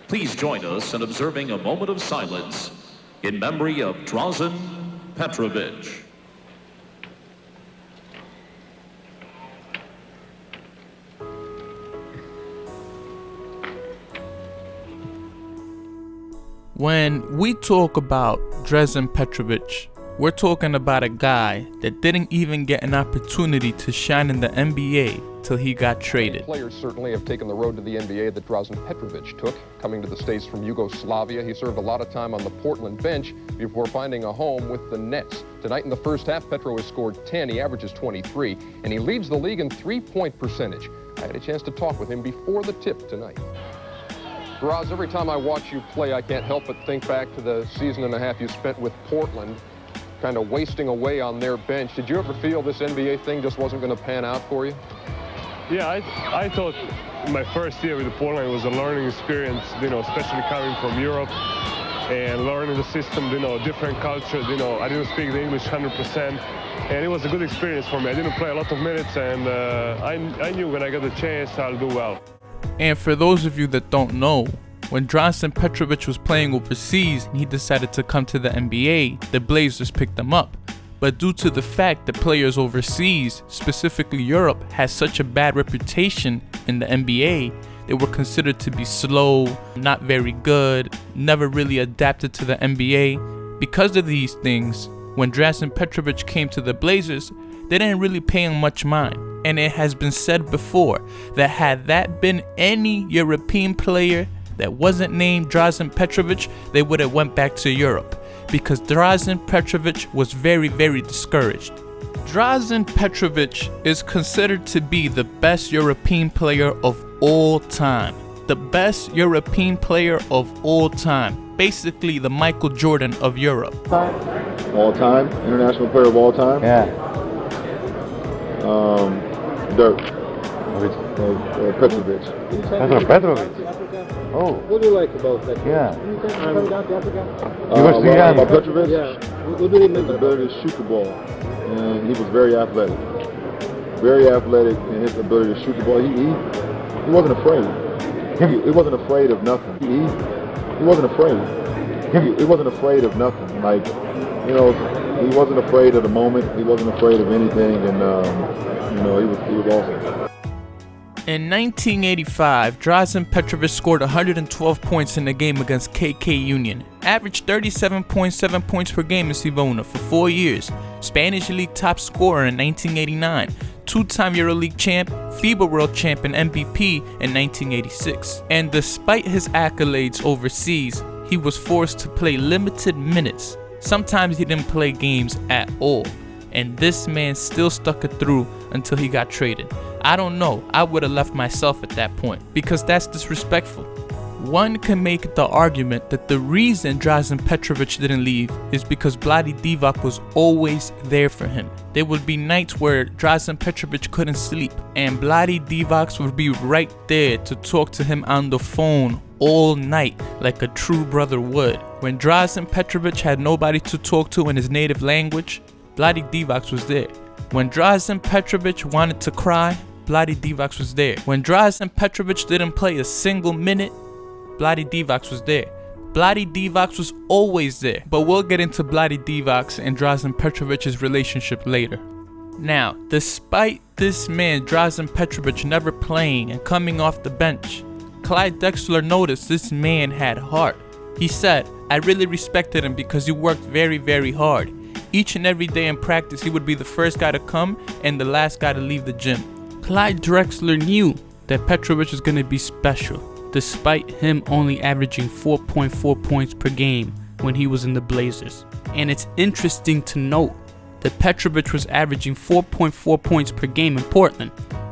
Please join us in observing a moment of silence in memory of Drazen Petrovic. When we talk about Drazen Petrovic, we're talking about a guy that didn't even get an opportunity to shine in the NBA till he got traded. Players certainly have taken the road to the NBA that Drazen Petrovic took. Coming to the States from Yugoslavia, he served a lot of time on the Portland bench before finding a home with the Nets. Tonight in the first half, Petro has scored 10, he averages 23, and he leads the league in three-point percentage. I had a chance to talk with him before the tip tonight. Draz, every time I watch you play, I can't help but think back to the season and a half you spent with Portland, kind of wasting away on their bench. Did you ever feel this NBA thing just wasn't going to pan out for you? Yeah, I thought my first year with Portland was a learning experience, especially coming from Europe and learning the system, different culture. I didn't speak the English 100%, and it was a good experience for me. I didn't play a lot of minutes, and I knew when I got the chance, I'll do well. And for those of you that don't know, when Drazen Petrovic was playing overseas and he decided to come to the NBA, the Blazers picked him up. But due to the fact that players overseas, specifically Europe, has such a bad reputation in the NBA, they were considered to be slow, not very good, never really adapted to the NBA. Because of these things, when Drazen Petrovic came to the Blazers, they didn't really pay him much mind. And it has been said before that had that been any European player that wasn't named Drazen Petrovic, they would have went back to Europe, because Drazen Petrovic was very, very discouraged. Drazen Petrovic is considered to be the best European player of all time. The best European player of all time. Basically the Michael Jordan of Europe. All time? International player of all time? Yeah. Dirk. Petrovic. Petrovic. Oh. What do you like about that? Yeah. About Petrovic? Yeah. What do you make His ability to shoot the ball. And he was very athletic. Very athletic in his ability to shoot the ball. He wasn't afraid. He wasn't afraid of nothing. He wasn't afraid. He wasn't afraid of nothing. Like, he wasn't afraid of the moment. He wasn't afraid of anything. And, he was awesome. In 1985, Drazen Petrovic scored 112 points in a game against KK Union, averaged 37.7 points per game in Sivona for 4 years, Spanish League top scorer in 1989, two-time EuroLeague champ, FIBA World Champ and MVP in 1986. And despite his accolades overseas, he was forced to play limited minutes. Sometimes he didn't play games at all. And this man still stuck it through until he got traded. I don't know, I would have left myself at that point, because that's disrespectful. One can make the argument that the reason Drazen Petrovic didn't leave is because Vlade Divac was always there for him. There would be nights where Drazen Petrovic couldn't sleep, and Vlade Divac would be right there to talk to him on the phone all night like a true brother would. When Drazen Petrovic had nobody to talk to in his native language, Vlade Divac was there. When Drazen Petrovic wanted to cry, Vlade Divac was there. When Drazen Petrovic didn't play a single minute, Vlade Divac was there. Vlade Divac was always there. But we'll get into Vlade Divac and Drazen Petrovic's relationship later. Now, despite this man Drazen Petrovic never playing and coming off the bench, Clyde Drexler noticed this man had heart. He said, "I really respected him because he worked very, very hard. Each and every day in practice, he would be the first guy to come and the last guy to leave the gym." Clyde Drexler knew that Petrovic was going to be special, despite him only averaging 4.4 points per game when he was in the Blazers. And it's interesting to note that Petrovic was averaging 4.4 points per game in Portland,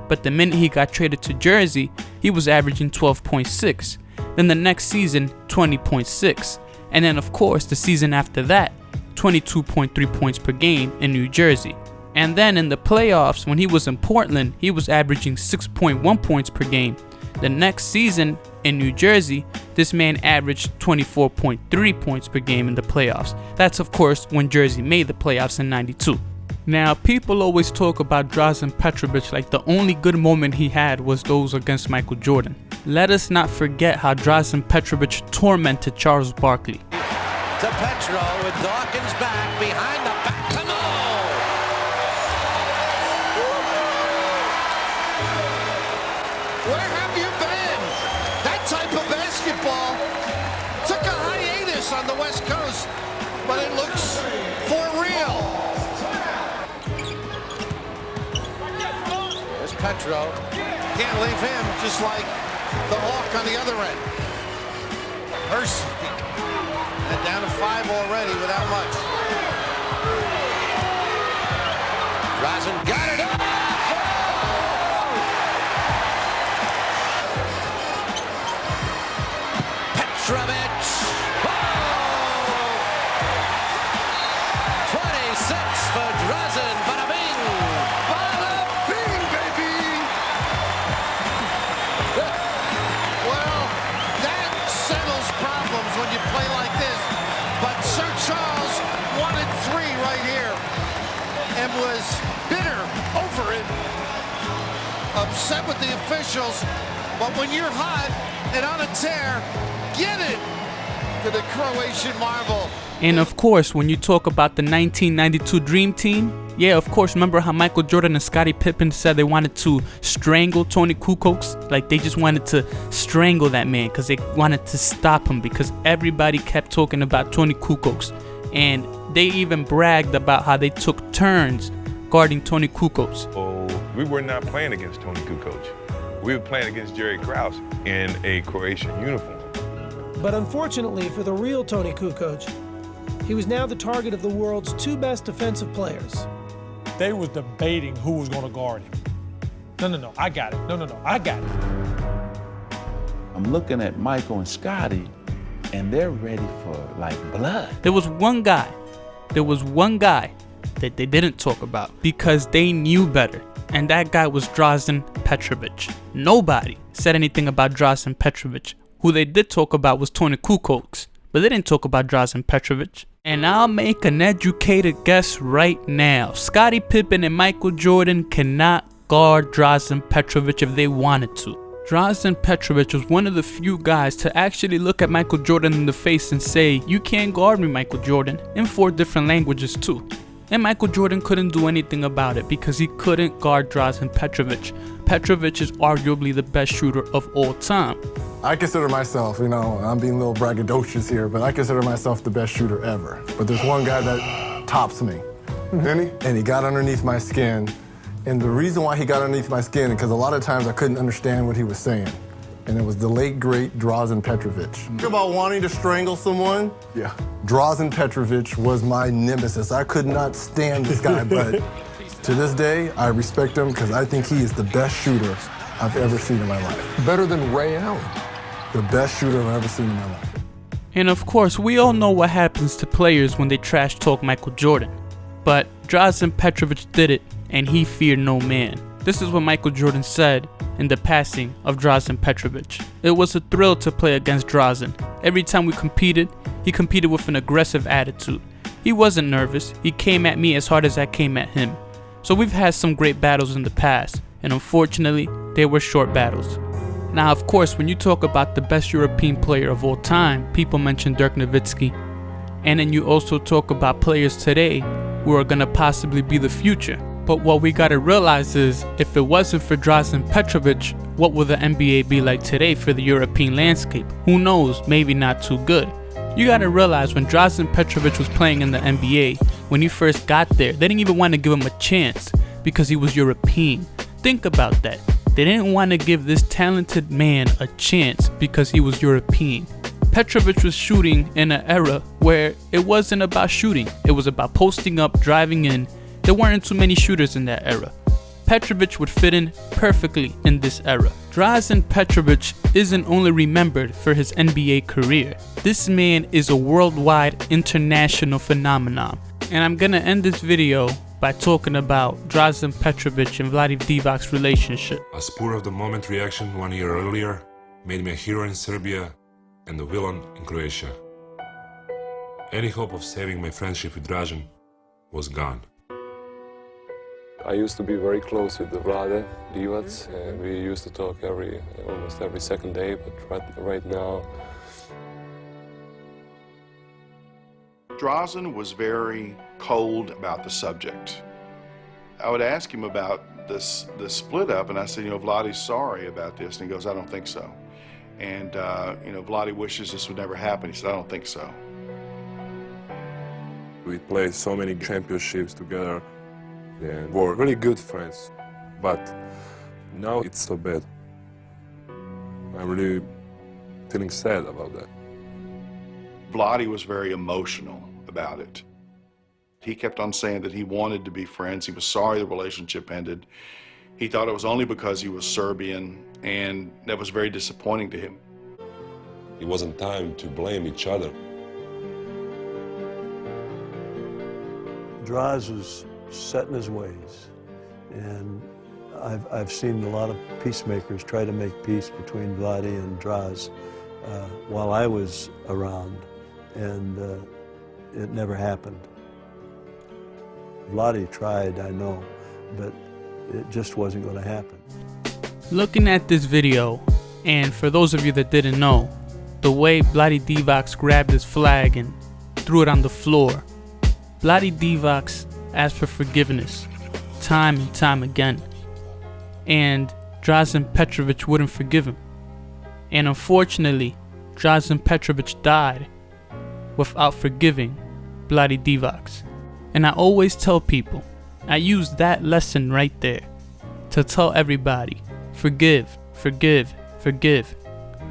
but the minute he got traded to Jersey, he was averaging 12.6. Then the next season, 20.6. And then of course the season after that, 22.3 points per game in New Jersey. And then in the playoffs, when he was in Portland, he was averaging 6.1 points per game. The next season in New Jersey, this man averaged 24.3 points per game in the playoffs. That's of course when Jersey made the playoffs in '92. Now, people always talk about Drazen Petrovic like the only good moment he had was those against Michael Jordan. Let us not forget how Drazen Petrovic tormented Charles Barkley. To Petro with Dawkins back behind the back. Come on! Where have you been? That type of basketball took a hiatus on the West Coast, but it looks for real. There's Petro. Can't leave him, just like the Hawk on the other end. Hurst. And down to 5 already without much. Drazen got it up. Petrovic. Oh! 26 for Drazen. Bada bing. Bada bing, baby! Well, that settles problems when you play like this. But Sir Charles wanted 3 right here and was bitter over it, upset with the officials. But when you're hot and on a tear, get it to the Croatian marvel. And of course, when you talk about the 1992 Dream Team, yeah, of course, remember how Michael Jordan and Scottie Pippen said they wanted to strangle Tony Kukoc? Like, they just wanted to strangle that man because they wanted to stop him because everybody kept talking about Tony Kukoc. And they even bragged about how they took turns guarding Tony Kukoc. Oh, we were not playing against Tony Kukoc. We were playing against Jerry Krause in a Croatian uniform. But unfortunately for the real Tony Kukoc, he was now the target of the world's 2 best defensive players. They was debating who was going to guard him. No, I got it. No, I got it. I'm looking at Michael and Scotty, and they're ready for, like, blood. There was one guy that they didn't talk about because they knew better. And that guy was Drazen Petrovic. Nobody said anything about Drazen Petrovic. Who they did talk about was Tony Kukoc, but they didn't talk about Drazen Petrovic. And I'll make an educated guess right now. Scottie Pippen and Michael Jordan cannot guard Drazen Petrovic if they wanted to. Drazen Petrovic was one of the few guys to actually look at Michael Jordan in the face and say, "You can't guard me, Michael Jordan," in 4 different languages too. And Michael Jordan couldn't do anything about it because he couldn't guard Drazen Petrovic. Petrovic is arguably the best shooter of all time. I consider myself, I'm being a little braggadocious here, but I consider myself the best shooter ever. But there's one guy that tops me. And he got underneath my skin. And the reason why he got underneath my skin is because a lot of times I couldn't understand what he was saying. And it was the late, great Drazen Petrovic. Think about wanting to strangle someone? Yeah. Drazen Petrovic was my nemesis. I could not stand this guy, but to this day, I respect him because I think he is the best shooter I've ever seen in my life. Better than Ray Allen. The best shooter I've ever seen in my life. And of course, we all know what happens to players when they trash talk Michael Jordan. But Drazen Petrovic did it, and he feared no man. This is what Michael Jordan said in the passing of Drazen Petrovic. "It was a thrill to play against Drazen. Every time we competed, he competed with an aggressive attitude. He wasn't nervous. He came at me as hard as I came at him. So we've had some great battles in the past, and unfortunately, they were short battles." Now, of course, when you talk about the best European player of all time, people mention Dirk Nowitzki. And then you also talk about players today who are going to possibly be the future. But what we got to realize is, if it wasn't for Drazen Petrovic, what would the NBA be like today for the European landscape? Who knows, maybe not too good. You got to realize when Drazen Petrovic was playing in the NBA, when he first got there, they didn't even want to give him a chance because he was European. Think about that. They didn't want to give this talented man a chance because he was European. Petrovic was shooting in an era where it wasn't about shooting. It was about posting up, driving in. There weren't too many shooters in that era. Petrovic would fit in perfectly in this era. Drazen Petrovic isn't only remembered for his NBA career. This man is a worldwide international phenomenon. And I'm gonna end this video by talking about Drazen Petrovic and Vlade Divac's relationship. A spur-of-the-moment reaction 1 year earlier made me a hero in Serbia and a villain in Croatia. Any hope of saving my friendship with Drazen was gone. I used to be very close with Vlade Divac, and we used to talk almost every second day, but right now... Drazen was very cold about the subject. I would ask him about the split up, and I said, you know, Vlade's sorry about this, and he goes, I don't think so. And, you know, Vlade wishes this would never happen. He said, I don't think so. We played so many championships together and were really good friends, but now it's so bad. I'm really feeling sad about that. Vlade was very emotional about it. He kept on saying that he wanted to be friends. He was sorry the relationship ended. He thought it was only because he was Serbian, and that was very disappointing to him. It wasn't time to blame each other. Draz is set in his ways, and I've seen a lot of peacemakers try to make peace between Vlade and Draz while I was around, and it never happened. Vlade tried, I know, but it just wasn't going to happen. Looking at this video, and for those of you that didn't know, the way Vlade Divac grabbed his flag and threw it on the floor, Vlade Divac asked for forgiveness time and time again, and Drazen Petrovic wouldn't forgive him. And unfortunately, Drazen Petrovic died without forgiving Vlade Divac. And I always tell people, I use that lesson right there to tell everybody, forgive, forgive, forgive.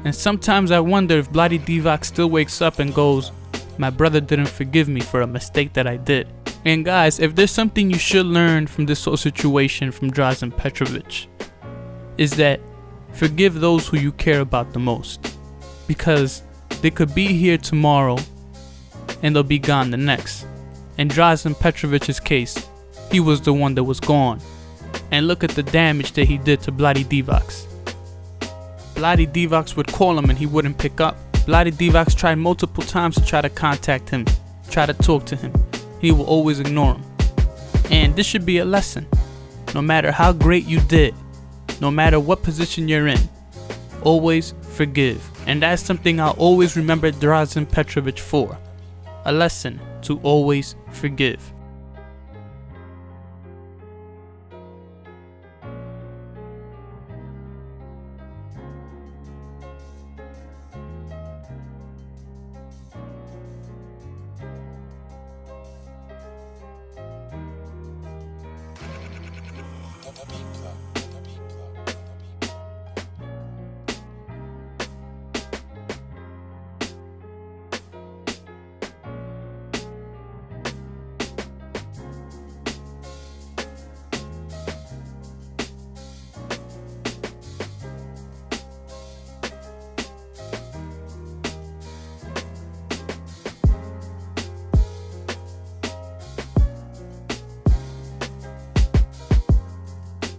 And sometimes I wonder if Vlade Divac still wakes up and goes, my brother didn't forgive me for a mistake that I did. And guys, if there's something you should learn from this whole situation from Drazen Petrovic, is that forgive those who you care about the most. Because they could be here tomorrow and they'll be gone the next. In Drazen Petrovic's case, he was the one that was gone. And look at the damage that he did to Vlade Divac. Vlade Divac would call him and he wouldn't pick up. Vlade Divac tried multiple times to try to contact him, try to talk to him. He will always ignore him. And this should be a lesson. No matter how great you did, no matter what position you're in, always forgive. And that's something I'll always remember Drazen Petrovic for. A lesson to always forgive. Pizza.